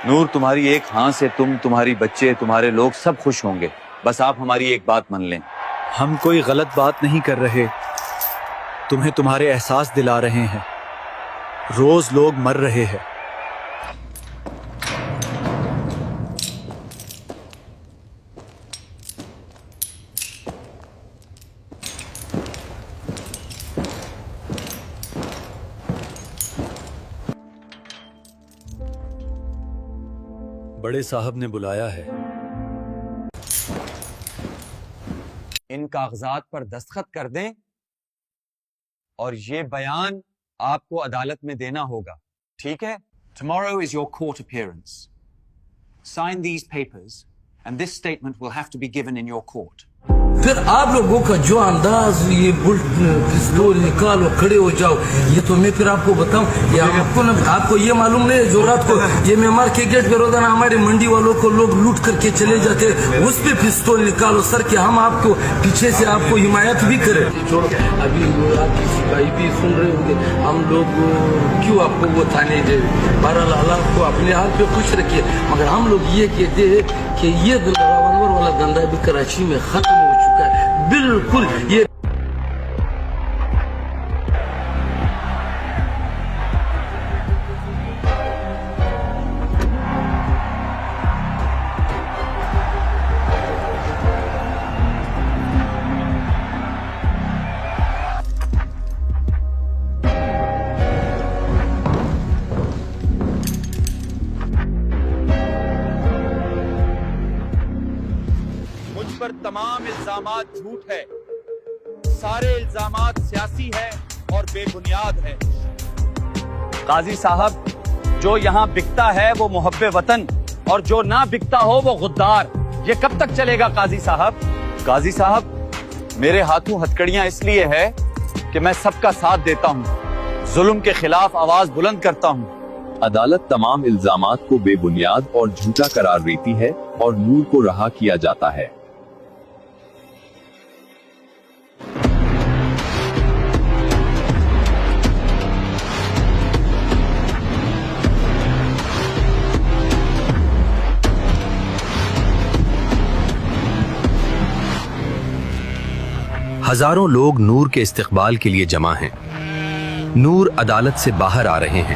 نور تمہاری ایک ہاں سے تم، تمہاری بچے، تمہارے لوگ سب خوش ہوں گے، بس آپ ہماری ایک بات مان لیں۔ ہم کوئی غلط بات نہیں کر رہے، تمہیں تمہارے احساس دلا رہے ہیں۔ روز لوگ مر رہے ہیں۔ بڑے صاحب نے بلایا ہے۔ ان کاغذات پر دستخط کر دیں اور یہ بیان آپ کو عدالت میں دینا ہوگا، ٹھیک ہے؟ Tomorrow is your court appearance. Sign these papers and this statement will have to be given in your court. پھر آپ لوگوں کا جو انداز، یہ بلٹ پستول نکالو کھڑے ہو جاؤ، یہ تو میں پھر آپ کو بتاؤں، آپ کو یہ معلوم نہیں ہے جو رات کو یہ معمار کے گیٹ پہ روزانہ ہمارے منڈی والوں کو لوگ لوٹ کر کے چلے جاتے، اس پہ پستول نکالو سر کہ ہم آپ کو پیچھے سے آپ کو حمایت بھی کریں۔ ابھی آپ کی سپاہی بھی سن رہے ہوں گے، ہم لوگ کیوں آپ کو وہ تھانے دے، بہرحال حالات کو اپنے حال پہ خوش رکھیے، مگر ہم لوگ یہ کہتے ہیں کہ یہ ریوالور والا دھندا بھی کراچی میں ختم ہو چکا ہے بالکل۔ یہ مجھ پر تمام الزامات جھوٹ ہے، سارے الزامات سیاسی ہے اور بے بنیاد ہے۔ قاضی صاحب، جو یہاں بکتا ہے وہ محب وطن اور جو نہ بکتا ہو وہ غدار، یہ کب تک چلے گا قاضی صاحب؟ قاضی صاحب، میرے ہاتھوں ہتکڑیاں اس لیے ہے کہ میں سب کا ساتھ دیتا ہوں، ظلم کے خلاف آواز بلند کرتا ہوں۔ عدالت تمام الزامات کو بے بنیاد اور جھوٹا قرار دیتی ہے اور نور کو رہا کیا جاتا ہے۔ ہزاروں لوگ نور کے استقبال کے لیے جمع ہیں۔ نور عدالت سے باہر آ رہے ہیں۔